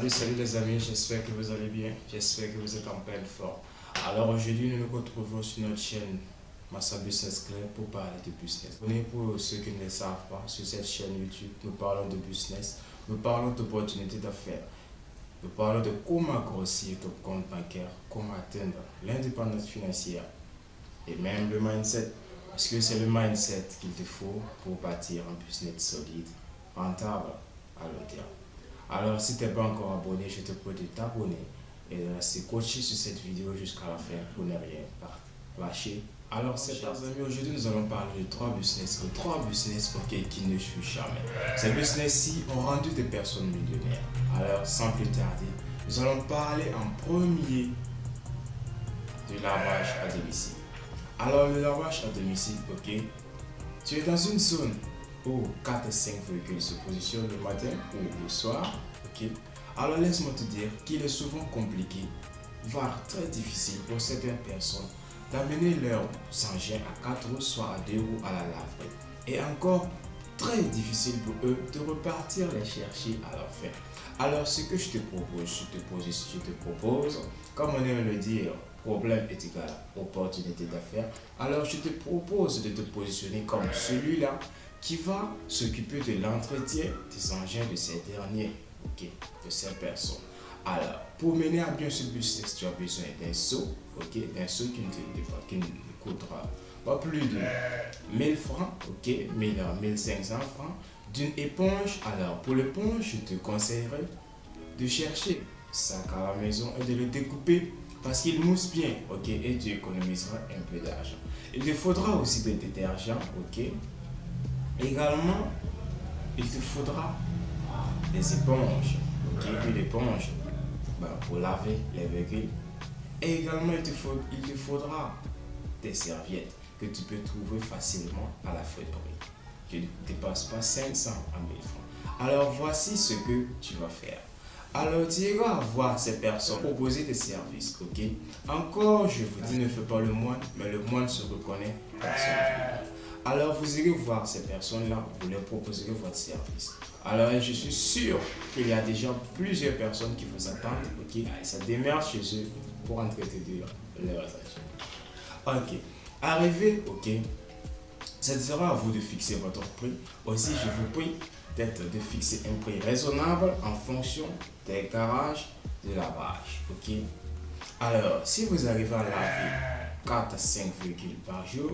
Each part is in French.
Salut les amis, j'espère que vous allez bien, j'espère que vous êtes en pleine forme. Alors aujourd'hui, nous nous retrouvons sur notre chaîne Massa Business Club pour parler de business. Pour ceux qui ne le savent pas, sur cette chaîne YouTube, nous parlons de business, nous parlons d'opportunités d'affaires, nous parlons de comment grossir ton compte bancaire, comment atteindre l'indépendance financière et même le mindset. Parce que c'est le mindset qu'il te faut pour bâtir un business solide, rentable à long terme. Alors, si tu n'es pas encore abonné, je te prie de t'abonner et de rester coaché sur cette vidéo jusqu'à la fin pour ne rien lâcher. Alors, chers amis, aujourd'hui, nous allons parler de trois business qui ne chutent jamais. Ces business-ci ont rendu des personnes millionnaires. Alors, sans plus tarder, nous allons parler en premier du lavage à domicile. Alors, le lavage à domicile, tu es dans une zone où 4 et 5 véhicules se positionnent le matin ou le soir, alors laisse-moi te dire qu'il est souvent compliqué, voire très difficile pour certaines personnes d'amener leurs engins à 4 roues, soit à 2 roues à la laverie. Et encore très difficile pour eux de repartir les chercher à leur fin. Alors ce que je te propose, comme on aime le dire, problème est égal à opportunité d'affaires, alors je te propose de te positionner comme celui-là qui va s'occuper de l'entretien des engins de ces derniers, de ces personnes. Alors, pour mener à bien ce business, tu as besoin d'un seau, d'un seau qui ne coûtera pas plus de 1000 francs, 1500 francs, d'une éponge. Alors, pour l'éponge, je te conseillerais de chercher sac à la maison et de le découper parce qu'il mousse bien, et tu économiseras un peu d'argent. Il te faudra aussi des détergents, Également, il te faudra des éponges, une éponge pour laver les véhicules. Et également, il te faudra des serviettes que tu peux trouver facilement à la friperie, qui ne dépasse pas 500 à 1000 francs. Alors, voici ce que tu vas faire. Alors, tu iras voir ces personnes proposer des services, Encore, je vous dis, ne fais pas le moine, mais le moine se reconnaît personne. Alors, vous irez voir ces personnes-là, vous leur proposerez votre service. Alors, je suis sûr qu'il y a déjà plusieurs personnes qui vous attendent, et ça démarre chez eux pour entretenir leurs achats. Arrivé, ça sera à vous de fixer votre prix. Aussi, je vous prie peut-être de fixer un prix raisonnable en fonction des garages de lavage, Alors, si vous arrivez à laver 4 à 5 véhicules par jour,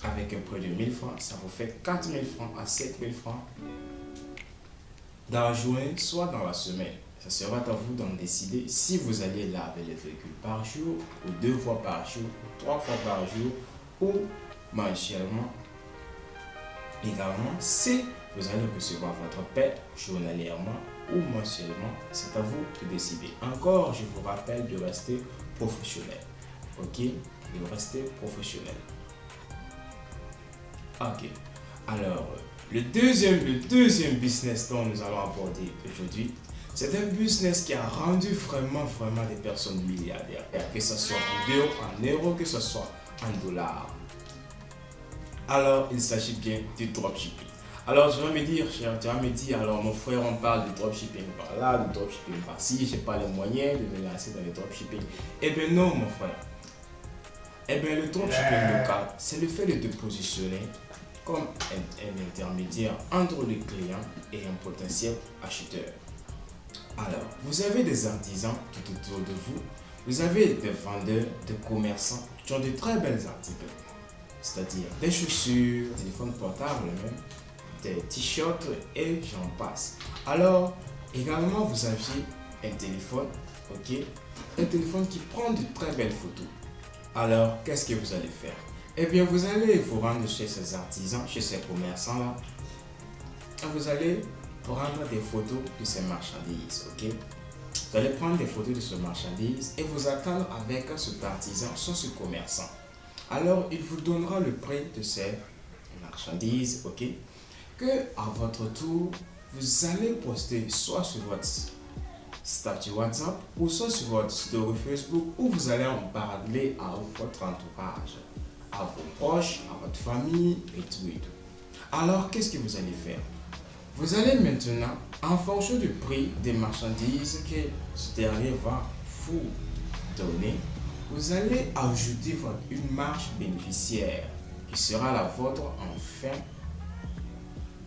avec un prix de 1000 francs, ça vous fait 4000 francs à 7000 francs dans la journée, soit dans la semaine. Ça sera à vous d'en décider si vous allez laver les véhicules par jour, ou 2 fois par jour, ou 3 fois par jour, ou mensuellement. Également, si vous allez recevoir votre paie journalièrement ou mensuellement, c'est à vous de décider. Encore, je vous rappelle de rester professionnel. De rester professionnel. Alors, le deuxième business dont nous allons aborder aujourd'hui, c'est un business qui a rendu vraiment des personnes milliardaires, que ce soit en euros, que ce soit en dollars. Alors, il s'agit bien du dropshipping. Alors, tu vas me dire, alors mon frère, on parle de dropshipping par là, de dropshipping par-ci, je n'ai pas les moyens de me lancer dans le dropshipping. Eh bien non, mon frère. Eh bien, le dropshipping local, c'est le fait de te positionner comme un intermédiaire entre le client et un potentiel acheteur. Alors, vous avez des artisans tout autour de vous, vous avez des vendeurs, des commerçants qui ont de très belles articles, c'est-à-dire des chaussures, des téléphones portables même, des t-shirts et j'en passe. Alors, également, vous aviez un téléphone, un téléphone qui prend de très belles photos. Alors, qu'est-ce que vous allez faire? Eh bien, vous allez vous rendre chez ces artisans, chez ces commerçants-là. Vous allez prendre des photos de ces marchandises, Vous allez prendre des photos de ces marchandises et vous attendre avec cet artisan, soit ce commerçant. Alors, il vous donnera le prix de ces marchandises, que à votre tour, vous allez poster soit sur votre statut WhatsApp ou soit sur votre story Facebook où vous allez en parler à votre entourage, à vos proches, à votre famille et tout. Alors, qu'est-ce que vous allez faire? Vous allez maintenant, en fonction du prix des marchandises que ce dernier va vous donner, vous allez ajouter une marge bénéficiaire qui sera la vôtre en fin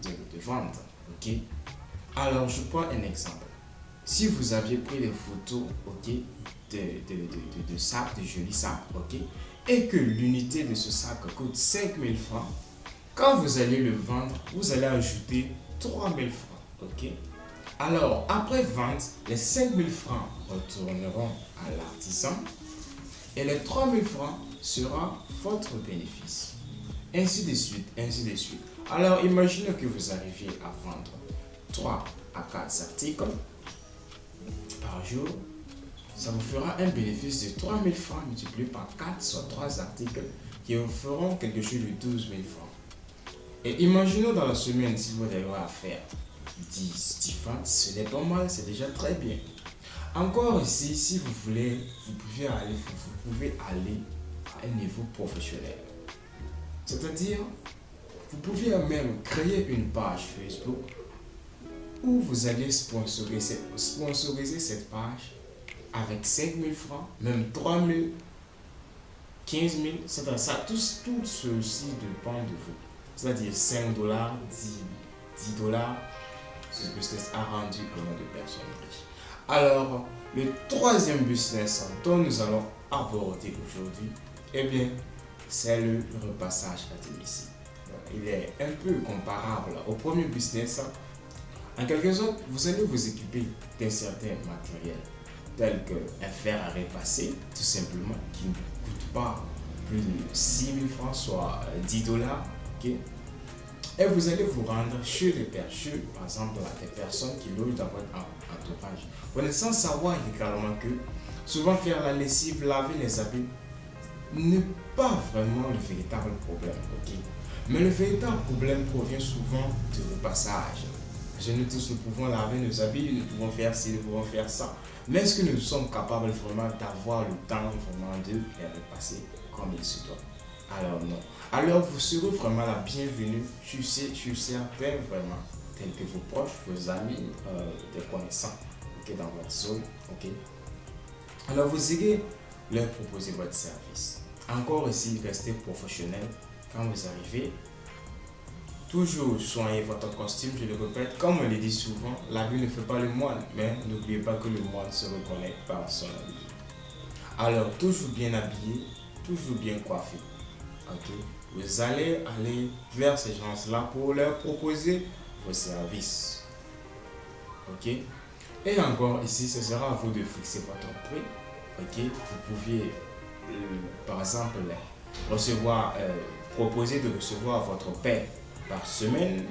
de vente. Ok? Alors, je prends un exemple. Si vous aviez pris des photos, ok, de sacs, de jolis sacs, ok, et que l'unité de ce sac coûte 5000 francs, quand vous allez le vendre, vous allez ajouter 3000 francs, ok. Alors, après vente, les 5000 francs retourneront à l'artisan et les 3000 francs sera votre bénéfice. Ainsi de suite, ainsi de suite. Alors, imaginez que vous arriviez à vendre 3 à 4 articles par jour. Ça vous fera un bénéfice de 3000 francs multiplié par 4 sur 3 articles qui vous feront quelque chose de 12 000 francs. Et imaginons dans la semaine, si vous avez à faire 10 ventes, ce n'est pas mal, c'est déjà très bien. Encore ici, si vous voulez, vous pouvez aller à un niveau professionnel. C'est-à-dire, vous pouvez même créer une page Facebook où vous allez sponsoriser cette page avec 5000 francs, même 3000, 15 000, tout ceci dépend de vous. C'est-à-dire 5 dollars, 10 dollars, ce business a rendu vraiment de personnes riches. Alors, le troisième business dont nous allons aborder aujourd'hui, eh bien, c'est le repassage à domicile. Il est un peu comparable au premier business. En quelque sorte, vous allez vous équiper d'un certain matériel, tel qu'un fer à repasser, tout simplement, qui ne coûte pas plus de 6 000 francs, soit 10 dollars. Okay? Et vous allez vous rendre chez par exemple, des personnes qui logent dans votre entourage. Vous allez sans savoir également que souvent faire la lessive, laver les habits n'est pas vraiment le véritable problème. Okay? Mais le véritable problème provient souvent du repassage. Nous tous, nous pouvons laver nos habits, nous pouvons faire ci, nous pouvons faire ça. Mais est-ce que nous sommes capables vraiment d'avoir le temps vraiment de les repasser comme il se doit? Alors non. Alors vous serez vraiment la bienvenue sur certains vraiment, tels que vos proches, vos amis, des connaissants, okay, dans votre zone. Okay. Alors vous irez leur proposer votre service. Encore ici, restez professionnel quand vous arrivez. Toujours soignez votre costume, je le répète, comme on le dit souvent, l'habit ne fait pas le moine, mais n'oubliez pas que le moine se reconnaît par son habit. Alors, toujours bien habillé, toujours bien coiffé. Okay. Vous allez aller vers ces gens-là pour leur proposer vos services. Ok. Et encore ici, ce sera à vous de fixer votre prix. Ok. Vous pouviez, par exemple, proposer de recevoir votre paie par semaine,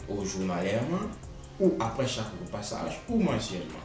ou journalièrement, ou après chaque repassage, ou mensuellement.